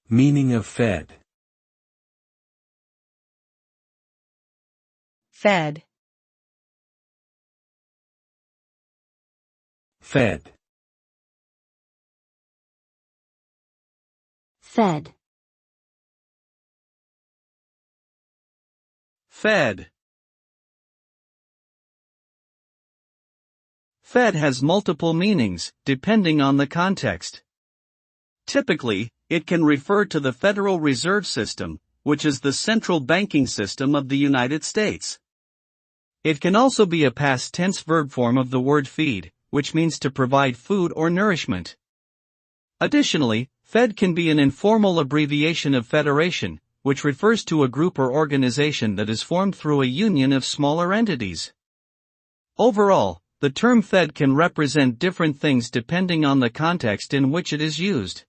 Meaning of fed. Fed. Fed. Fed. Fed. Fed has multiple meanings, depending on the context. Typically, it can refer to the Federal Reserve System, which is the central banking system of the United States. It can also be a past tense verb form of the word feed, which means to provide food or nourishment. Additionally, Fed can be an informal abbreviation of federation, which refers to a group or organization that is formed through a union of smaller entities. Overall, the term Fed can represent different things depending on the context in which it is used.